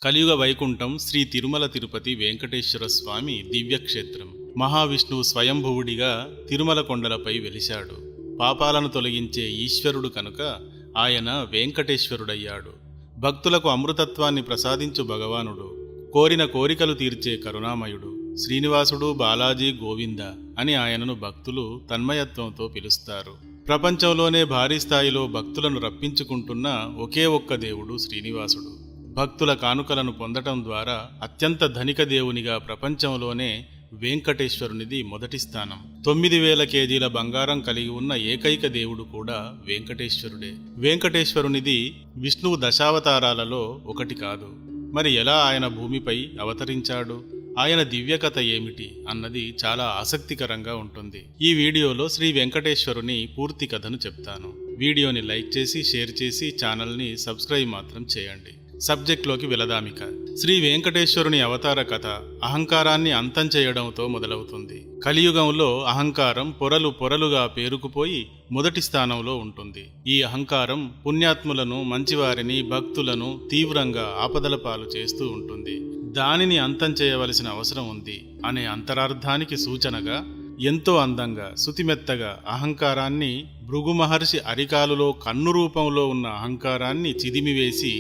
కలియుగ వైకుంఠం శ్రీ తిరుమల తిరుపతి వెంకటేశ్వర స్వామి దివ్యక్షేత్రం. మహావిష్ణువు స్వయంభువుడిగా తిరుమల కొండలపై వెలిశాడు. పాపాలను తొలగించే ఈశ్వరుడు కనుక ఆయన వెంకటేశ్వరుడయ్యాడు. భక్తులకు అమృతత్వాన్ని ప్రసాదించు భగవానుడు, కోరిన కోరికలు తీర్చే కరుణామయుడు, శ్రీనివాసుడు, బాలాజీ, గోవింద అని ఆయనను భక్తులు తన్మయత్వంతో పిలుస్తారు. ప్రపంచంలోనే భారీ స్థాయిలో భక్తులను రప్పించుకుంటున్న ఒకే ఒక్క దేవుడు శ్రీనివాసుడు. భక్తుల కానుకలను పొందటం ద్వారా అత్యంత ధనిక దేవునిగా ప్రపంచంలోనే వెంకటేశ్వరునిది మొదటి స్థానం. 9,000 కేజీల బంగారం కలిగి ఉన్న ఏకైక దేవుడు కూడా వెంకటేశ్వరుడే. వెంకటేశ్వరునిది విష్ణువు దశావతారాలలో ఒకటి కాదు. మరి ఎలా ఆయన భూమిపై అవతరించాడు, ఆయన దివ్యకథ ఏమిటి అన్నది చాలా ఆసక్తికరంగా ఉంటుంది. ఈ వీడియోలో శ్రీ వెంకటేశ్వరుని పూర్తి కథను చెప్తాను. వీడియోని లైక్ చేసి షేర్ చేసి ఛానల్ని సబ్స్క్రైబ్ మాత్రం చేయండి. సబ్జెక్ట్లోకి వెళదామిక. శ్రీ వెంకటేశ్వరుని అవతార కథ అహంకారాన్ని అంతం చేయడంతో మొదలవుతుంది. కలియుగంలో అహంకారం పొరలు పొరలుగా పేరుకుపోయి మొదటి స్థానంలో ఉంటుంది. ఈ అహంకారం పుణ్యాత్ములను, మంచివారిని, భక్తులను తీవ్రంగా ఆపదల పాలు చేస్తూ ఉంటుంది. దానిని అంతం చేయవలసిన అవసరం ఉంది అనే అంతరార్థానికి సూచనగా ఎంతో అందంగా శుతిమెత్తగా అహంకారాన్ని, భృగు మహర్షి అరికాలులో కన్ను రూపంలో ఉన్న అహంకారాన్ని చిదిమివేసి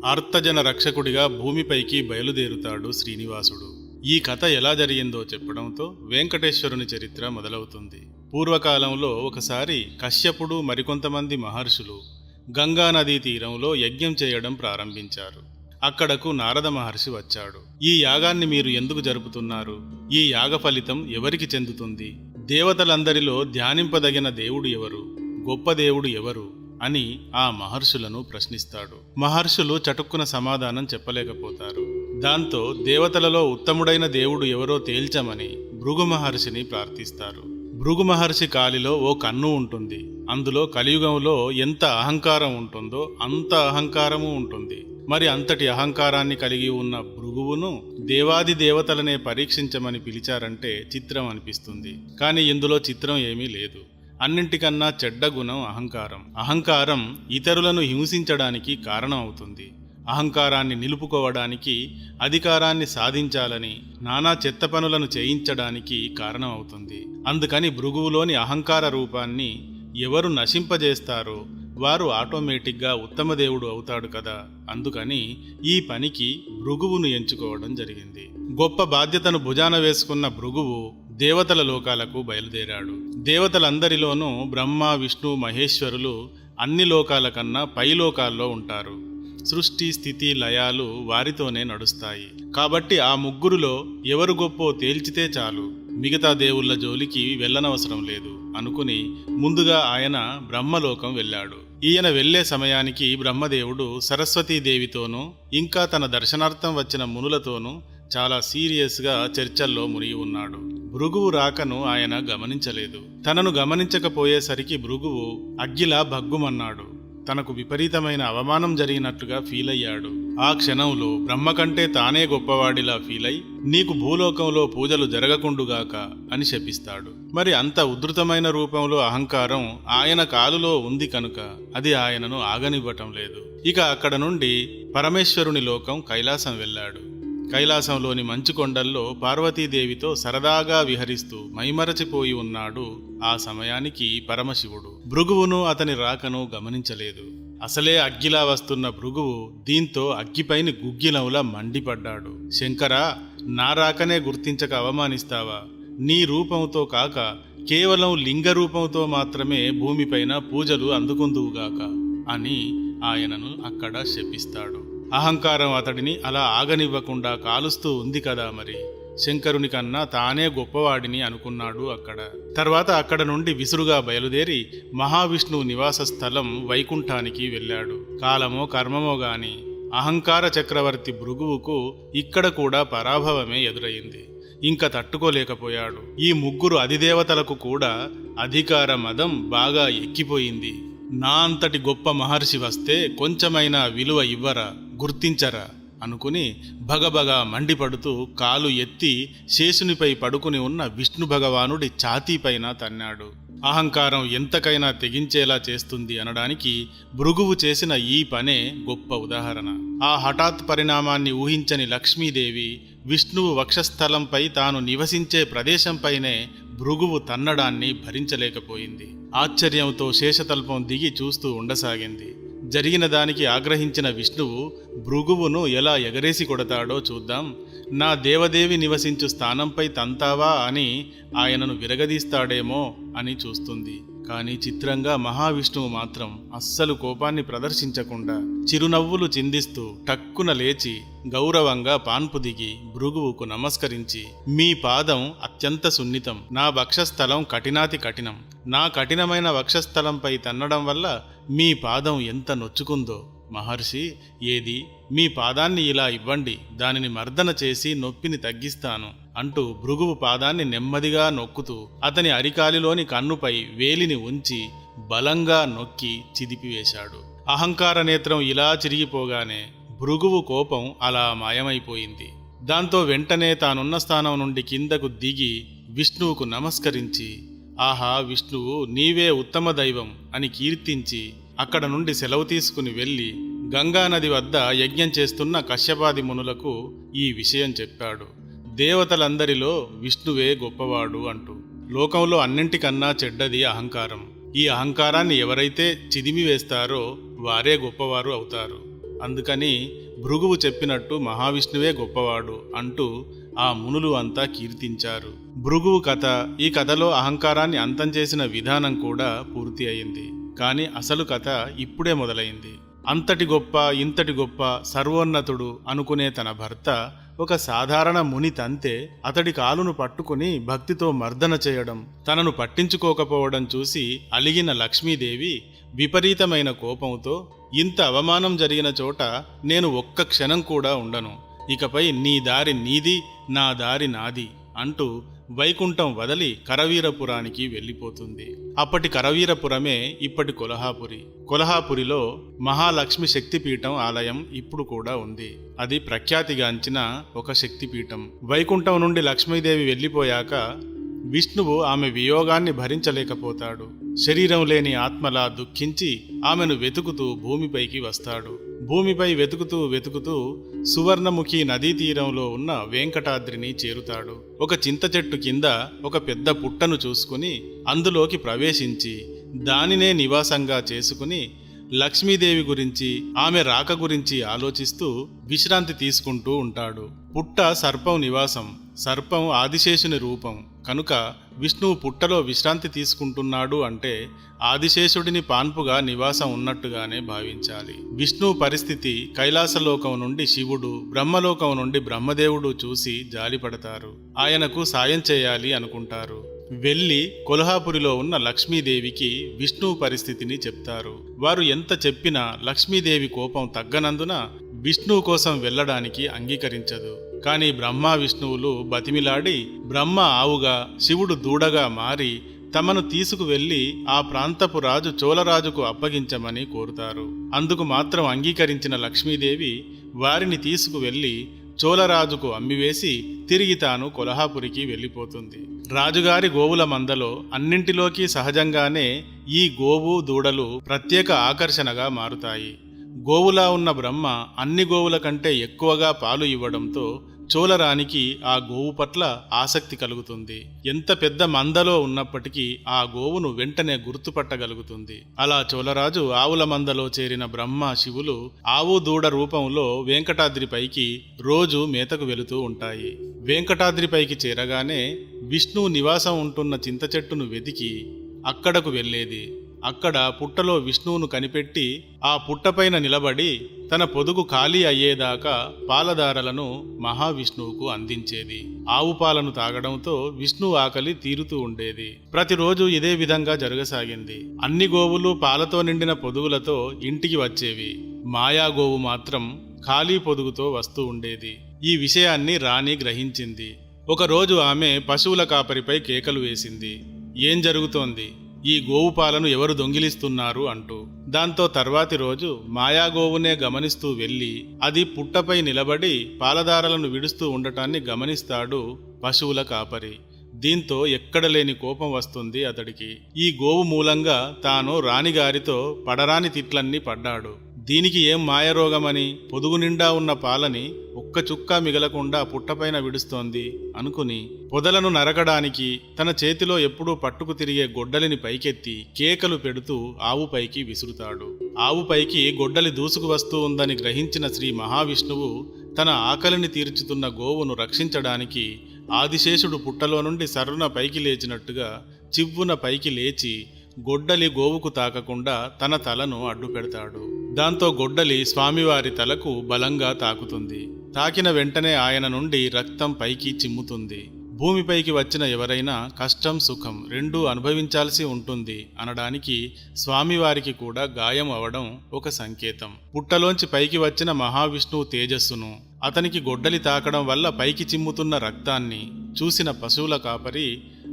ఆర్తజన రక్షకుడిగా భూమిపైకి బయలుదేరుతాడు శ్రీనివాసుడు. ఈ కథ ఎలా జరిగిందో చెప్పడంతో వెంకటేశ్వరుని చరిత్ర మొదలవుతుంది. పూర్వకాలంలో ఒకసారి కశ్యపుడు మరికొంతమంది మహర్షులు గంగా నదీ తీరంలో యజ్ఞం చేయడం ప్రారంభించారు. అక్కడకు నారద మహర్షి వచ్చాడు. ఈ యాగాన్ని మీరు ఎందుకు జరుపుతున్నారు? ఈ యాగ ఫలితం ఎవరికి చెందుతుంది? దేవతలందరిలో ధ్యానింపదగిన దేవుడు ఎవరు? గొప్ప దేవుడు ఎవరు అని ఆ మహర్షులను ప్రశ్నిస్తాడు. మహర్షులు చటుక్కున సమాధానం చెప్పలేకపోతారు. దాంతో దేవతలలో ఉత్తముడైన దేవుడు ఎవరో తేల్చమని భృగు మహర్షిని ప్రార్థిస్తారు. భృగు మహర్షి కాలిలో ఓ కన్ను ఉంటుంది. అందులో కలియుగంలో ఎంత అహంకారం ఉంటుందో అంత అహంకారము ఉంటుంది. మరి అంతటి అహంకారాన్ని కలిగి ఉన్న భృగువును దేవాది దేవతలనే పరీక్షించమని పిలిచారంటే చిత్రం అనిపిస్తుంది. కానీ ఇందులో చిత్రం ఏమీ లేదు. అన్నింటికన్నా చెడ్డ గుణం అహంకారం. అహంకారం ఇతరులను హింసించడానికి కారణం అవుతుంది. అహంకారాన్ని నిలుపుకోవడానికి, అధికారాన్ని సాధించాలని నానా చెత్త పనులను చేయించడానికి కారణం అవుతుంది. అందుకని భృగువులోని అహంకార రూపాన్ని ఎవరు నశింపజేస్తారో వారు ఆటోమేటిక్గా ఉత్తమ దేవుడు అవుతాడు కదా. అందుకని ఈ పనికి భృగువును ఎంచుకోవడం జరిగింది. గొప్ప బాధ్యతను భుజాన వేసుకున్న భృగువు దేవతల లోకాలకు బయలుదేరాడు. దేవతలందరిలోనూ బ్రహ్మ, విష్ణు, మహేశ్వరులు అన్ని లోకాల కన్నా పై లోకాల్లో ఉంటారు. సృష్టి, స్థితి, లయాలు వారితోనే నడుస్తాయి. కాబట్టి ఆ ముగ్గురులో ఎవరు గొప్పో తేల్చితే చాలు, మిగతా దేవుళ్ళ జోలికి వెళ్ళనవసరం లేదు అనుకుని ముందుగా ఆయన బ్రహ్మలోకం వెళ్ళాడు. ఈయన వెళ్లే సమయానికి బ్రహ్మదేవుడు సరస్వతీదేవితోనూ ఇంకా తన దర్శనార్థం వచ్చిన మునులతోనూ చాలా సీరియస్గా చర్చల్లో మునిగి ఉన్నాడు. భృగువు రాకను ఆయన గమనించలేదు. తనను గమనించకపోయేసరికి భృగువు అగ్గిలా భగ్గుమన్నాడు. తనకు విపరీతమైన అవమానం జరిగినట్లుగా ఫీల్ అయ్యాడు. ఆ క్షణంలో బ్రహ్మ కంటే తానే గొప్పవాడిలా ఫీలై నీకు భూలోకంలో పూజలు జరగకుండుగాక అని శపిస్తాడు. మరి అంత ఉద్ధృతమైన రూపంలో అహంకారం ఆయన కాలులో ఉంది కనుక అది ఆయనను ఆగనివ్వటం లేదు. ఇక అక్కడ నుండి పరమేశ్వరుని లోకం కైలాసం వెళ్ళాడు. కైలాసంలోని మంచు కొండల్లో పార్వతీదేవితో సరదాగా విహరిస్తూ మైమరచిపోయి ఉన్నాడు ఆ సమయానికి పరమశివుడు. భృగువును అతని రాకను గమనించలేదు. అసలే అగ్గిలా వస్తున్న భృగువు దీంతో అగ్గిపైని గుగ్గిలంలా మండిపడ్డాడు. శంకరా, నా రాకనే గుర్తించక అవమానిస్తావా? నీ రూపంతో కాక కేవలం లింగ రూపంతో మాత్రమే భూమిపైన పూజలు అందుకుందువుగాక అని ఆయనను అక్కడ శపిస్తాడు. అహంకారం అతడిని అలా ఆగనివ్వకుండా కాలుస్తూ ఉంది కదా. మరి శంకరుని కన్నా తానే గొప్పవాడిని అనుకున్నాడు అక్కడ. తర్వాత అక్కడ నుండి విసురుగా బయలుదేరి మహావిష్ణువు నివాస స్థలం వైకుంఠానికి వెళ్ళాడు. కాలమో కర్మమో గాని అహంకార చక్రవర్తి భృగువుకు ఇక్కడ కూడా పరాభవమే ఎదురయింది. ఇంకా తట్టుకోలేకపోయాడు. ఈ ముగ్గురు అధిదేవతలకు కూడా అధికార మదం బాగా ఎక్కిపోయింది. నా అంతటి గొప్ప మహర్షి వస్తే కొంచెమైనా విలువ ఇవ్వరా, గుర్తించరా అనుకుని భగభగ మండిపడుతూ కాలు ఎత్తి శేషునిపై పడుకుని ఉన్న విష్ణు భగవానుడి ఛాతీపైన తన్నాడు. అహంకారం ఎంతకైనా తెగించేలా చేస్తుంది అనడానికి భృగువు చేసిన ఈ పనే గొప్ప ఉదాహరణ. ఆ హఠాత్ పరిణామాన్ని ఊహించని లక్ష్మీదేవి విష్ణువు వక్షస్థలంపై తాను నివసించే ప్రదేశంపైనే భృగువు తన్నడాన్ని భరించలేకపోయింది. ఆశ్చర్యంతో శేషతల్పం దిగి చూస్తూ ఉండసాగింది. జరిగిన దానికి ఆగ్రహించిన విష్ణువు భృగువును ఎలా ఎగరేసి కొడతాడో చూద్దాం, నా దేవదేవి నివసించు స్థానంపై తంతావా అని ఆయనను విరగదీస్తాడేమో అని చూస్తుంది. కానీ చిత్రంగా మహావిష్ణువు మాత్రం అస్సలు కోపాన్ని ప్రదర్శించకుండా చిరునవ్వులు చిందిస్తూ టక్కున లేచి గౌరవంగా పాన్పు దిగి భృగువుకు నమస్కరించి, మీ పాదం అత్యంత సున్నితం, నా వక్షస్థలం కఠినాతి కఠినం, నా కఠినమైన వక్షస్థలంపై తన్నడం వల్ల మీ పాదం ఎంత నొచ్చుకుందో మహర్షి, ఏది మీ పాదాన్ని ఇలా ఇవ్వండి, దానిని మర్దన చేసి నొప్పిని తగ్గిస్తాను అంటూ భృగువు పాదాన్ని నెమ్మదిగా నొక్కుతూ అతని అరికాలిలోని కన్నుపై వేలిని ఉంచి బలంగా నొక్కి చిదిపివేశాడు. అహంకార నేత్రం ఇలా చిరిగిపోగానే భృగువు కోపం అలా మాయమైపోయింది. దాంతో వెంటనే తానున్న స్థానం నుండి కిందకు దిగి విష్ణువుకు నమస్కరించి, ఆహా విష్ణువు, నీవే ఉత్తమ దైవం అని కీర్తించి అక్కడ నుండి సెలవు తీసుకుని వెళ్ళి గంగానది వద్ద యజ్ఞం చేస్తున్న కశ్యపాది మునులకు ఈ విషయం చెప్పాడు. దేవతలందరిలో విష్ణువే గొప్పవాడు అంటూ. లోకంలో అన్నింటికన్నా చెడ్డది అహంకారం. ఈ అహంకారాన్ని ఎవరైతే చిదిమివేస్తారో వారే గొప్పవారు అవుతారు. అందుకని భృగువు చెప్పినట్టు మహావిష్ణువే గొప్పవాడు అంటూ ఆ మునులు అంతా కీర్తించారు. భృగువు కథ, ఈ కథలో అహంకారాన్ని అంతం చేసిన విధానం కూడా పూర్తి అయింది. కానీ అసలు కథ ఇప్పుడే మొదలైంది. అంతటి గొప్ప, ఇంతటి గొప్ప, సర్వోన్నతుడు అనుకునే తన భర్త ఒక సాధారణ ముని తంతే అతడి కాలును పట్టుకుని భక్తితో మర్దన చేయడం, తనను పట్టించుకోకపోవడం చూసి అలిగిన లక్ష్మీదేవి విపరీతమైన కోపంతో, ఇంత అవమానం జరిగిన చోట నేను ఒక్క క్షణం కూడా ఉండను, ఇకపై నీ దారి నీది, నా దారి నాది అంటూ వైకుంఠం వదలి కరవీరపురానికి వెళ్ళిపోతుంది. అప్పటి కరవీరపురమే ఇప్పటి కొల్హాపురి. కొల్హాపురిలో మహాలక్ష్మి శక్తిపీఠం ఆలయం ఇప్పుడు కూడా ఉంది. అది ప్రఖ్యాతిగాంచిన ఒక శక్తిపీఠం. వైకుంఠం నుండి లక్ష్మీదేవి వెళ్ళిపోయాక విష్ణువు ఆమె వియోగాన్ని భరించలేకపోతాడు. శరీరం లేని ఆత్మలా దుఃఖించి ఆమెను వెతుకుతూ భూమిపైకి వస్తాడు. భూమిపై వెతుకుతూ వెతుకుతూ సువర్ణముఖి నదీ తీరంలో ఉన్న వెంకటాద్రిని చేరుతాడు. ఒక చింత చెట్టు కింద ఒక పెద్ద పుట్టను చూసుకుని అందులోకి ప్రవేశించి దానినే నివాసంగా చేసుకుని లక్ష్మీదేవి గురించి, ఆమె రాక గురించి ఆలోచిస్తూ విశ్రాంతి తీసుకుంటూ ఉంటాడు. పుట్ట సర్పం నివాసం, సర్పం ఆదిశేషుని రూపం కనుక విష్ణువు పుట్టలో విశ్రాంతి తీసుకుంటున్నాడు అంటే ఆదిశేషుడిని పాన్పుగా నివాసం ఉన్నట్టుగానే భావించాలి. విష్ణువు పరిస్థితి కైలాసలోకం నుండి శివుడు, బ్రహ్మలోకం నుండి బ్రహ్మదేవుడు చూసి జాలిపడతారు. ఆయనకు సాయం చేయాలి అనుకుంటారు. వెళ్ళి కొల్హాపురిలో ఉన్న లక్ష్మీదేవికి విష్ణువు పరిస్థితిని చెప్తారు. వారు ఎంత చెప్పినా లక్ష్మీదేవి కోపం తగ్గనందున విష్ణువు కోసం వెళ్ళడానికి అంగీకరించదు. కానీ బ్రహ్మ విష్ణువులు బతిమిలాడి బ్రహ్మ ఆవుగా, శివుడు దూడగా మారి తమను తీసుకువెళ్లి ఆ ప్రాంతపు రాజు చోళరాజుకు అప్పగించమని కోరుతారు. అందుకు మాత్రం అంగీకరించిన లక్ష్మీదేవి వారిని తీసుకువెళ్లి చోళరాజుకు అమ్మివేసి తిరిగి తాను కొల్హాపురికి వెళ్ళిపోతుంది. రాజుగారి గోవుల మందలో అన్నింటిలోకి సహజంగానే ఈ గోవు, దూడలు ప్రత్యేక ఆకర్షణగా మారుతాయి. గోవులా ఉన్న బ్రహ్మ అన్ని గోవుల కంటే ఎక్కువగా పాలు ఇవ్వడంతో చోళరానికి ఆ గోవు పట్ల ఆసక్తి కలుగుతుంది. ఎంత పెద్ద మందలో ఉన్నప్పటికీ ఆ గోవును వెంటనే గుర్తుపట్టగలుగుతుంది. అలా చోళరాజు ఆవుల మందలో చేరిన బ్రహ్మ, శివులు ఆవు, దూడ రూపంలో వెంకటాద్రిపైకి రోజు మేతకు వెళుతూ ఉంటాయి. వెంకటాద్రిపైకి చేరగానే విష్ణువు నివాసం ఉంటున్న చింత చెట్టును వెతికి అక్కడకు వెళ్ళేది. అక్కడ పుట్టలో విష్ణువును కనిపెట్టి ఆ పుట్టపైన నిలబడి తన పొదుగు ఖాళీ అయ్యేదాకా పాలధారలను మహావిష్ణువుకు అందించేది. ఆవు పాలను తాగడంతో విష్ణువు ఆకలి తీరుతూ ఉండేది. ప్రతిరోజు ఇదే విధంగా జరగసాగింది. అన్ని గోవులు పాలతో నిండిన పొదుగులతో ఇంటికి వచ్చేవి. మాయాగోవు మాత్రం ఖాళీ పొదుగుతో వస్తూ ఉండేది. ఈ విషయాన్ని రాణి గ్రహించింది. ఒకరోజు ఆమె పశువుల కాపరిపై కేకలు వేసింది. ఏం జరుగుతోంది? ఈ గోవు పాలను ఎవరు దొంగిలిస్తున్నారు అంటూ. దాంతో తర్వాతి రోజు మాయాగోవునే గమనిస్తూ వెళ్ళి అది పుట్టపై నిలబడి పాలదారలను విడుస్తూ ఉండటాన్ని గమనిస్తాడు పశువుల కాపరి. దీంతో ఎక్కడ లేని కోపం వస్తుంది అతడికి. ఈ గోవు మూలంగా తాను రాణిగారితో పడరాని తిట్లన్నీ పడ్డాడు. దీనికి ఏం మాయరోగమని పొదుగు నిండా ఉన్న పాలని ఒక్క చుక్క మిగలకుండా పుట్టపైన విడుస్తోంది అనుకుని పొదలను నరకడానికి తన చేతిలో ఎప్పుడూ పట్టుకు తిరిగే గొడ్డలిని పైకెత్తి కేకలు పెడుతూ ఆవుపైకి విసురుతాడు. ఆవుపైకి గొడ్డలి దూసుకు వస్తూ ఉందని గ్రహించిన శ్రీ మహావిష్ణువు తన ఆకలిని తీర్చుతున్న గోవును రక్షించడానికి ఆదిశేషుడు పుట్టలో నుండి సర్రున పైకి లేచినట్టుగా చివ్వున పైకి లేచి గొడ్డలి గోవుకు తాకకుండా తన తలను అడ్డు పెడతాడు. దాంతో గొడ్డలి స్వామివారి తలకు బలంగా తాకుతుంది. తాకిన వెంటనే ఆయన నుండి రక్తం పైకి చిమ్ముతుంది. భూమిపైకి వచ్చిన ఎవరైనా కష్టం సుఖం రెండూ అనుభవించాల్సి ఉంటుంది అనడానికి స్వామివారికి కూడా గాయం అవడం ఒక సంకేతం. పుట్టలోంచి పైకి వచ్చిన మహావిష్ణువు తేజస్సును, అతనికి గొడ్డలి తాకడం వల్ల పైకి చిమ్ముతున్న రక్తాన్ని చూసిన పశువుల కాపరి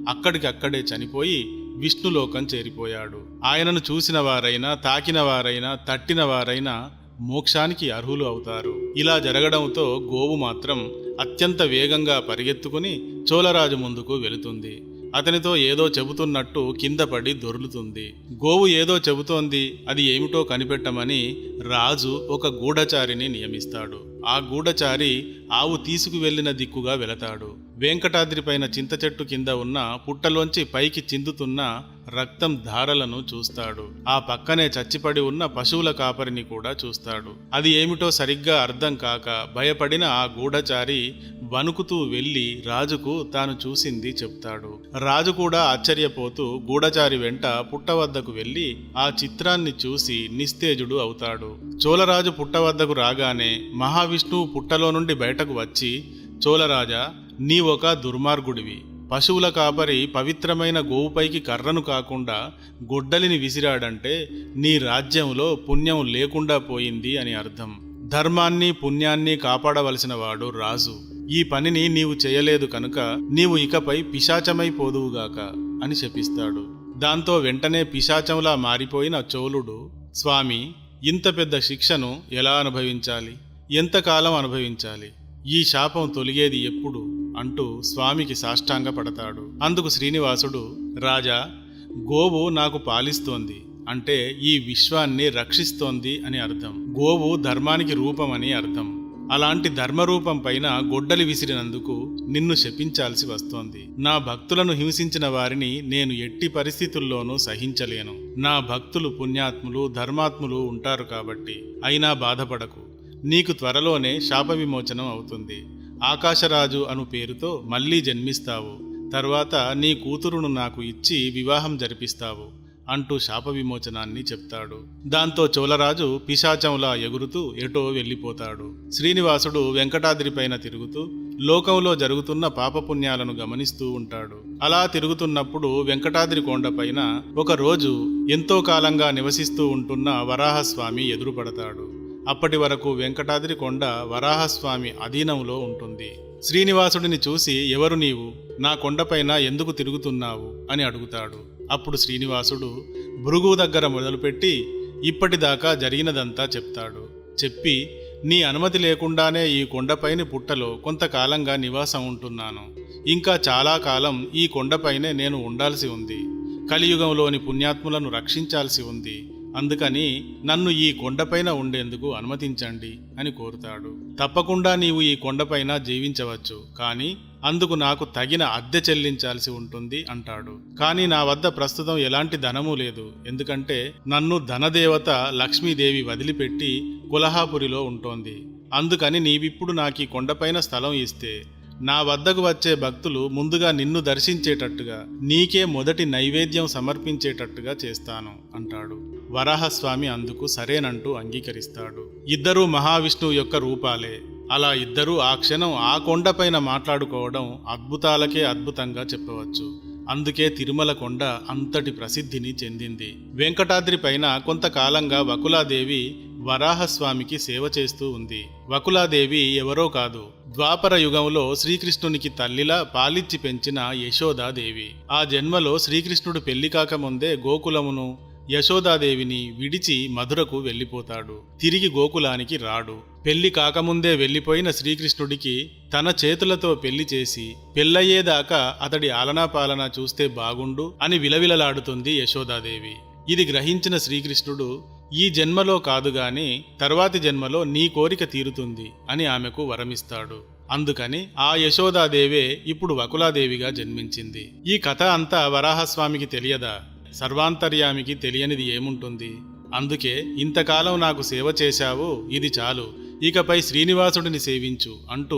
అక్కడికక్కడే చనిపోయి విష్ణులోకం చేరిపోయాడు. ఆయనను చూసిన వారైనా, తాకిన వారైనా, తట్టిన వారైనా మోక్షానికి అర్హులు అవుతారు. ఇలా జరగడంతో గోవు మాత్రం అత్యంత వేగంగా పరిగెత్తుకుని చోళరాజు ముందుకు వెళుతుంది. అతనితో ఏదో చెబుతున్నట్టు కింద పడి దొర్లుతుంది. గోవు ఏదో చెబుతోంది, అది ఏమిటో కనిపెట్టమని రాజు ఒక గూఢచారిని నియమిస్తాడు. ఆ గూఢచారి ఆవు తీసుకువెళ్లిన దిక్కుగా వెళతాడు. వెంకటాద్రిపైన చింత చెట్టు కింద ఉన్న పుట్టలోంచి పైకి చిందుతున్న రక్తం ధారలను చూస్తాడు. ఆ పక్కనే చచ్చిపడి ఉన్న పశువుల కాపరిని కూడా చూస్తాడు. అది ఏమిటో సరిగ్గా అర్థం కాక భయపడిన ఆ గూఢచారి వణుకుతూ వెళ్లి రాజుకు తాను చూసింది చెప్తాడు. రాజు కూడా ఆశ్చర్యపోతూ గూఢచారి వెంట పుట్ట వద్దకు వెళ్లి ఆ చిత్రాన్ని చూసి నిస్తేజుడు అవుతాడు. చోళరాజు పుట్ట వద్దకు రాగానే మహావిష్ణువు పుట్టలో నుండి బయటకు వచ్చి, చోళరాజా, నీ ఒక దుర్మార్గుడివి. పశువుల కాపరి పవిత్రమైన గోవుపైకి కర్రను కాకుండా గొడ్డలిని విసిరాడంటే నీ రాజ్యంలో పుణ్యం లేకుండా పోయింది అని అర్థం. ధర్మాన్ని పుణ్యాన్ని కాపాడవలసిన వాడు రాజు. ఈ పనిని నీవు చేయలేదు కనుక నీవు ఇకపై పిశాచమైపోదువుగాక అని శపిస్తాడు. దాంతో వెంటనే పిశాచంలా మారిపోయిన చోళుడు, స్వామి, ఇంత పెద్ద శిక్షను ఎలా అనుభవించాలి? ఎంతకాలం అనుభవించాలి? ఈ శాపం తొలిగేది ఎప్పుడు అంటూ స్వామికి సాష్టాంగ పడతాడు. అందుకు శ్రీనివాసుడు, రాజా, గోవు నాకు పాలిస్తోంది అంటే ఈ విశ్వాన్ని రక్షిస్తోంది అని అర్థం. గోవు ధర్మానికి రూపమని అర్థం. అలాంటి ధర్మరూపం పైన గొడ్డలి విసిరినందుకు నిన్ను శపించాల్సి వస్తోంది. నా భక్తులను హింసించిన వారిని నేను ఎట్టి పరిస్థితుల్లోనూ సహించలేను. నా భక్తులు పుణ్యాత్ములు, ధర్మాత్ములు ఉంటారు కాబట్టి. అయినా బాధపడకు, నీకు త్వరలోనే శాప విమోచనం అవుతుంది. ఆకాశరాజు అను పేరుతో మళ్లీ జన్మిస్తావు. తర్వాత నీ కూతురును నాకు ఇచ్చి వివాహం జరిపిస్తావు అంటూ శాప విమోచనాన్ని చెప్తాడు. దాంతో చోళరాజు పిశాచంలా ఎగురుతూ ఎటో వెళ్ళిపోతాడు. శ్రీనివాసుడు వెంకటాద్రిపైన తిరుగుతూ లోకంలో జరుగుతున్న పాపపుణ్యాలను గమనిస్తూ ఉంటాడు. అలా తిరుగుతున్నప్పుడు వెంకటాద్రి కొండపైన ఒకరోజు ఎంతో కాలంగా నివసిస్తూ ఉంటున్న వరాహస్వామి ఎదురుపడతాడు. అప్పటి వరకు వెంకటాద్రి కొండ వరాహస్వామి అధీనంలో ఉంటుంది. శ్రీనివాసుడిని చూసి, ఎవరు నీవు? నా కొండపైన ఎందుకు తిరుగుతున్నావు అని అడుగుతాడు. అప్పుడు శ్రీనివాసుడు భృగువు దగ్గర మొదలుపెట్టి ఇప్పటిదాకా జరిగినదంతా చెప్తాడు. చెప్పి, నీ అనుమతి లేకుండానే ఈ కొండపైని పుట్టలో కొంతకాలంగా నివాసం ఉంటున్నాను. ఇంకా చాలా కాలం ఈ కొండపైనే నేను ఉండాల్సి ఉంది. కలియుగంలోని పుణ్యాత్ములను రక్షించాల్సి ఉంది. అందుకని నన్ను ఈ కొండపైన ఉండేందుకు అనుమతించండి అని కోరుతాడు. తప్పకుండా నీవు ఈ కొండపైన జీవించవచ్చు, కానీ అందుకు నాకు తగిన అద్దె చెల్లించాల్సి ఉంటుంది అంటాడు. కానీ నా వద్ద ప్రస్తుతం ఎలాంటి ధనము లేదు. ఎందుకంటే నన్ను ధనదేవత లక్ష్మీదేవి వదిలిపెట్టి కులహాపురిలో ఉంటోంది. అందుకని నీవిప్పుడు నాకు ఈ కొండపైన స్థలం ఇస్తే నా వద్దకు వచ్చే భక్తులు ముందుగా నిన్ను దర్శించేటట్టుగా, నీకే మొదటి నైవేద్యం సమర్పించేటట్టుగా చేస్తాను అంటాడు. వరాహస్వామి అందుకు సరేనంటూ అంగీకరిస్తాడు. ఇద్దరూ మహావిష్ణువు యొక్క రూపాలే. అలా ఇద్దరూ ఆ క్షణం ఆ కొండపైన మాట్లాడుకోవడం అద్భుతాలకే అద్భుతంగా చెప్పవచ్చు. అందుకే తిరుమల కొండ అంతటి ప్రసిద్ధిని చెందింది. వెంకటాద్రి పైన కొంతకాలంగా వకులాదేవి వరాహస్వామికి సేవ చేస్తూ ఉంది. వకులాదేవి ఎవరో కాదు, ద్వాపర యుగంలో శ్రీకృష్ణునికి తల్లిలా పాలిచ్చి పెంచిన యశోదాదేవి. ఆ జన్మలో శ్రీకృష్ణుడు పెళ్లి కాకముందే గోకులమును యశోదాదేవిని విడిచి మధురకు వెళ్ళిపోతాడు. తిరిగి గోకులానికి రాడు. పెళ్లి కాకముందే వెళ్లిపోయిన శ్రీకృష్ణుడికి తన చేతులతో పెళ్లి చేసి పెళ్లయ్యేదాకా అతడి ఆలనాపాలనా చూస్తే బాగుండు అని విలవిలలాడుతుంది యశోదాదేవి. ఇది గ్రహించిన శ్రీకృష్ణుడు ఈ జన్మలో కాదుగాని తర్వాతి జన్మలో నీ కోరిక తీరుతుంది అని ఆమెకు వరమిస్తాడు. అందుకని ఆ యశోదాదేవే ఇప్పుడు వకులాదేవిగా జన్మించింది. ఈ కథ అంతా వరాహస్వామికి తెలియదా? సర్వాంతర్యామికి తెలియనిది ఏముంటుంది? అందుకే ఇంతకాలం నాకు సేవ చేశావు, ఇది చాలు, ఇకపై శ్రీనివాసుడిని సేవించు అంటూ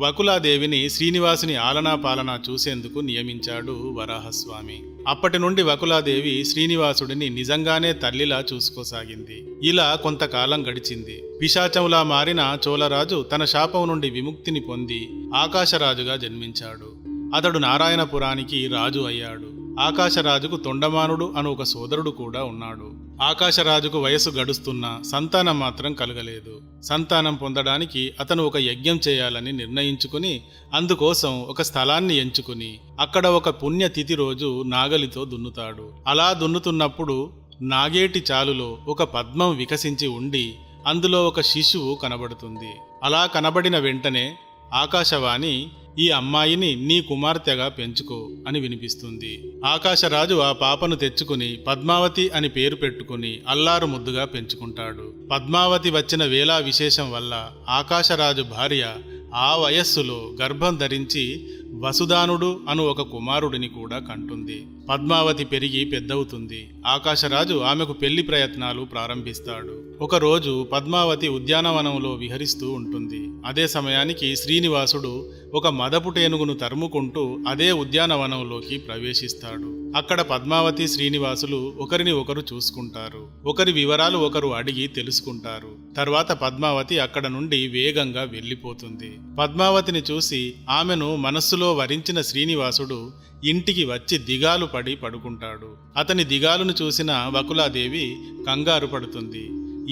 వకులాదేవిని శ్రీనివాసుని ఆలనా పాలనా చూసేందుకు నియమించాడు వరాహస్వామి. అప్పటి నుండి వకులాదేవి శ్రీనివాసుడిని నిజంగానే తల్లిలా చూసుకోసాగింది. ఇలా కొంతకాలం గడిచింది. పిశాచంలా మారిన చోళరాజు తన శాపం నుండి విముక్తిని పొంది ఆకాశరాజుగా జన్మించాడు. అతడు నారాయణపురానికి రాజు అయ్యాడు. ఆకాశరాజుకు తొండమానుడు అను ఒక సోదరుడు కూడా ఉన్నాడు. ఆకాశరాజుకు వయస్సు గడుస్తున్నా సంతానం మాత్రం కలగలేదు. సంతానం పొందడానికి అతను ఒక యజ్ఞం చేయాలని నిర్ణయించుకుని అందుకోసం ఒక స్థలాన్ని ఎంచుకుని అక్కడ ఒక పుణ్యతిథి రోజు నాగలితో దున్నుతాడు. అలా దున్నుతున్నప్పుడు నాగేటి చాలులో ఒక పద్మం వికసించి ఉండి అందులో ఒక శిశువు కనబడుతుంది. అలా కనబడిన వెంటనే ఆకాశవాణి ఈ అమ్మాయిని నీ కుమార్తెగా పెంచుకో అని వినిపిస్తుంది. ఆకాశరాజు ఆ పాపను తెచ్చుకుని పద్మావతి అని పేరు పెట్టుకుని అల్లారు ముద్దుగా పెంచుకుంటాడు. పద్మావతి వచ్చిన వేళా విశేషం వల్ల ఆకాశరాజు భార్య ఆ వయస్సులో గర్భం ధరించి వసుదానుడు అను ఒక కుమారుడిని కూడా కంటుంది. పద్మావతి పెరిగి పెద్దవుతుంది. ఆకాశరాజు ఆమెకు పెళ్లి ప్రయత్నాలు ప్రారంభిస్తాడు. ఒకరోజు పద్మావతి ఉద్యానవనంలో విహరిస్తూ ఉంటుంది. అదే సమయానికి శ్రీనివాసుడు ఒక మదపుటేనుగును తరుముకుంటూ అదే ఉద్యానవనంలోకి ప్రవేశిస్తాడు. అక్కడ పద్మావతి శ్రీనివాసులు ఒకరిని ఒకరు చూసుకుంటారు. ఒకరి వివరాలు ఒకరు అడిగి తెలుసుకుంటారు. తర్వాత పద్మావతి అక్కడ నుండి వేగంగా వెళ్ళిపోతుంది. పద్మావతిని చూసి ఆమెను మనస్సులో వరించిన శ్రీనివాసుడు ఇంటికి వచ్చి దిగాలు పడి పడుకుంటాడు. అతని దిగాలును చూసిన వకులాదేవి కంగారు పడుతుంది.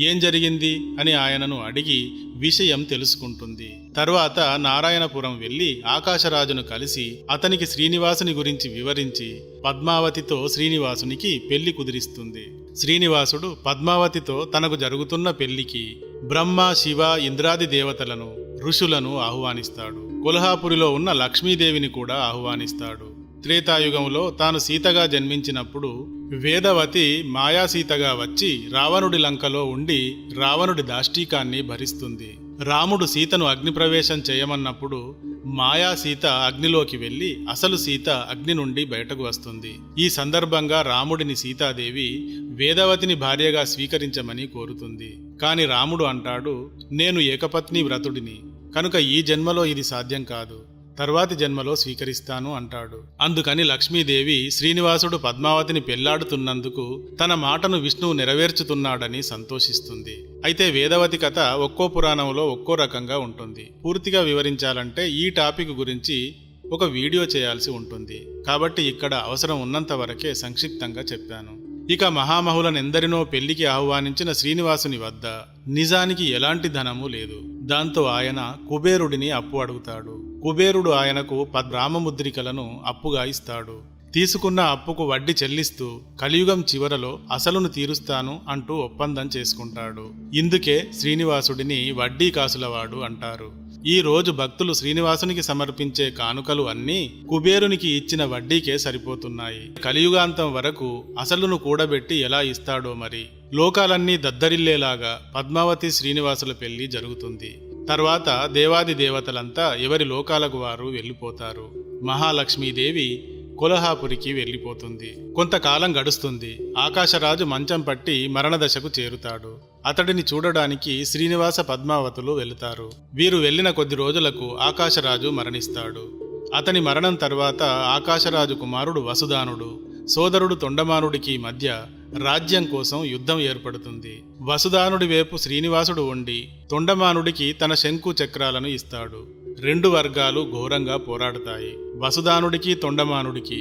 ఏం జరిగింది అని ఆయనను అడిగి విషయం తెలుసుకుంటుంది. తరువాత నారాయణపురం వెళ్లి ఆకాశరాజును కలిసి అతనికి శ్రీనివాసుని గురించి వివరించి పద్మావతితో శ్రీనివాసునికి పెళ్లి కుదిరిస్తుంది. శ్రీనివాసుడు పద్మావతితో తనకు జరుగుతున్న పెళ్లికి బ్రహ్మ, శివ, ఇంద్రాది దేవతలను, ఋషులను ఆహ్వానిస్తాడు. కొల్హాపురిలో ఉన్న లక్ష్మీదేవిని కూడా ఆహ్వానిస్తాడు. త్రేతాయుగంలో తాను సీతగా జన్మించినప్పుడు వేదవతి మాయాసీతగా వచ్చి రావణుడి లంకలో ఉండి రావణుడి దాష్టీకాన్ని భరిస్తుంది. రాముడు సీతను అగ్నిప్రవేశం చేయమన్నప్పుడు మాయాసీత అగ్నిలోకి వెళ్లి అసలు సీత అగ్ని నుండి బయటకు వస్తుంది. ఈ సందర్భంగా రాముడిని సీతాదేవి వేదవతిని భార్యగా స్వీకరించమని కోరుతుంది. కాని రాముడు అంటాడు, నేను ఏకపత్ని వ్రతుడిని కనుక ఈ జన్మలో ఇది సాధ్యం కాదు, తర్వాతి జన్మలో స్వీకరిస్తాను అంటాడు. అందుకని లక్ష్మీదేవి శ్రీనివాసుడు పద్మావతిని పెళ్లాడుతున్నందుకు తన మాటను విష్ణువు నెరవేర్చుతున్నాడని సంతోషిస్తుంది. అయితే వేదవతి కథ ఒక్కో పురాణంలో ఒక్కో రకంగా ఉంటుంది. పూర్తిగా వివరించాలంటే ఈ టాపిక్ గురించి ఒక వీడియో చేయాల్సి ఉంటుంది. కాబట్టి ఇక్కడ అవసరం ఉన్నంత వరకే సంక్షిప్తంగా చెప్పాను. ఇక మహామహులనెందరినో పెళ్లికి ఆహ్వానించిన శ్రీనివాసుని వద్ద నిజానికి ఎలాంటి ధనము లేదు. దాంతో ఆయన కుబేరుడిని అప్పు అడుగుతాడు. కుబేరుడు ఆయనకు 10 రామముద్రికలను అప్పుగా ఇస్తాడు. తీసుకున్న అప్పుకు వడ్డీ చెల్లిస్తూ కలియుగం చివరలో అసలును తీరుస్తాను అంటూ ఒప్పందం చేసుకుంటాడు. ఇందుకే శ్రీనివాసుడిని వడ్డీ కాసులవాడు అంటారు. ఈ రోజు భక్తులు శ్రీనివాసునికి సమర్పించే కానుకలు అన్నీ కుబేరునికి ఇచ్చిన వడ్డీకే సరిపోతున్నాయి. కలియుగాంతం వరకు అసలును కూడబెట్టి ఎలా ఇస్తాడో మరి. లోకాలన్నీ దద్దరిల్లేలాగా పద్మావతి శ్రీనివాసుల పెళ్లి జరుగుతుంది. తర్వాత దేవాది దేవతలంతా ఎవరి లోకాలకు వారు వెళ్ళిపోతారు. మహాలక్ష్మీదేవి కొల్హాపురికి వెళ్ళిపోతుంది. కొంతకాలం గడుస్తుంది. ఆకాశరాజు మంచం పట్టి మరణదశకు చేరుతాడు. అతడిని చూడడానికి శ్రీనివాస పద్మావతులు వెళుతారు. వీరు వెళ్లిన కొద్ది రోజులకు ఆకాశరాజు మరణిస్తాడు. అతని మరణం తర్వాత ఆకాశరాజు కుమారుడు వసుదానుడు సోదరుడు తొండమానుడికి మధ్య రాజ్యం కోసం యుద్ధం ఏర్పడుతుంది. వసుదానుడి వైపు శ్రీనివాసుడు ఉండి తొండమానుడికి తన శంకు చక్రాలను ఇస్తాడు. 2 వర్గాలు ఘోరంగా పోరాడతాయి. వసుదానుడికి తొండమానుడికి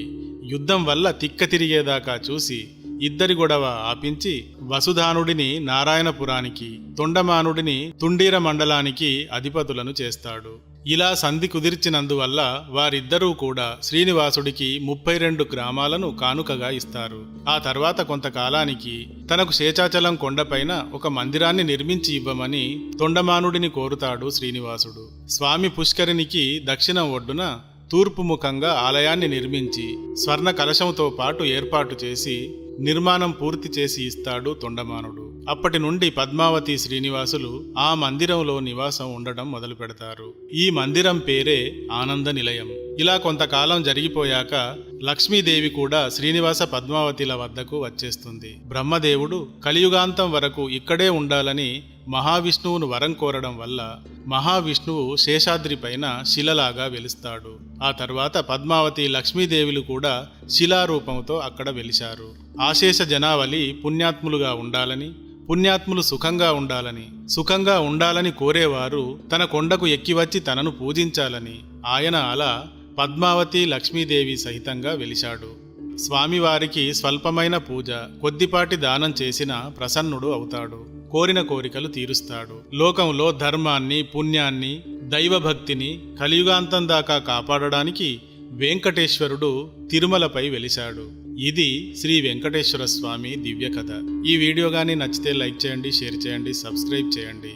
యుద్ధం వల్ల తిక్క తిరిగేదాకా చూసి ఇద్దరి గొడవ ఆపించి వసుధానుడిని నారాయణపురానికి, తొండమానుడిని తుండీర మండలానికి అధిపతులను చేస్తాడు. ఇలా సంధి కుదిర్చినందువల్ల వారిద్దరూ కూడా శ్రీనివాసుడికి 32 గ్రామాలను కానుకగా ఇస్తారు. ఆ తర్వాత కొంతకాలానికి తనకు శేషాచలం కొండపైన ఒక మందిరాన్ని నిర్మించి ఇవ్వమని తొండమానుడిని కోరుతాడు శ్రీనివాసుడు. స్వామి పుష్కరిణికి దక్షిణం ఒడ్డున తూర్పు ముఖంగా ఆలయాన్ని నిర్మించి స్వర్ణ కలశంతో పాటు ఏర్పాటు చేసి నిర్మాణం పూర్తి చేసి ఇస్తాడు తొండమానుడు. అప్పటి నుండి పద్మావతి శ్రీనివాసులు ఆ మందిరంలో నివాసం ఉండడం మొదలు పెడతారు. ఈ మందిరం పేరే ఆనంద నిలయం. ఇలా కొంతకాలం జరిగిపోయాక లక్ష్మీదేవి కూడా శ్రీనివాస పద్మావతిల వద్దకు వచ్చేస్తుంది. బ్రహ్మదేవుడు కలియుగాంతం వరకు ఇక్కడే ఉండాలని మహావిష్ణువును వరం కోరడం వల్ల మహావిష్ణువు శేషాద్రి పైన శిలలాగా వెలుస్తాడు. ఆ తర్వాత పద్మావతి లక్ష్మీదేవులు కూడా శిలారూపంతో అక్కడ వెలిశారు. ఆశేష జనావళి పుణ్యాత్ములుగా ఉండాలని, పుణ్యాత్ములు సుఖంగా ఉండాలని కోరేవారు తన కొండకు ఎక్కివచ్చి తనను పూజించాలని ఆయన అలా పద్మావతి లక్ష్మీదేవి సహితంగా వెలిశాడు. స్వామివారికి స్వల్పమైన పూజ, కొద్దిపాటి దానం చేసిన ప్రసన్నుడు అవుతాడు. కోరిన కోరికలు తీరుస్తాడు. లోకంలో ధర్మాన్ని, పుణ్యాన్ని, దైవభక్తిని కలియుగాంతం దాకా కాపాడడానికి వెంకటేశ్వరుడు తిరుమలపై వెలిశాడు. ఇది శ్రీ వెంకటేశ్వర స్వామి దివ్య కథ. ఈ వీడియో కానీ నచ్చితే లైక్ చేయండి, షేర్ చేయండి, సబ్స్క్రైబ్ చేయండి.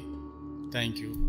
Thank you.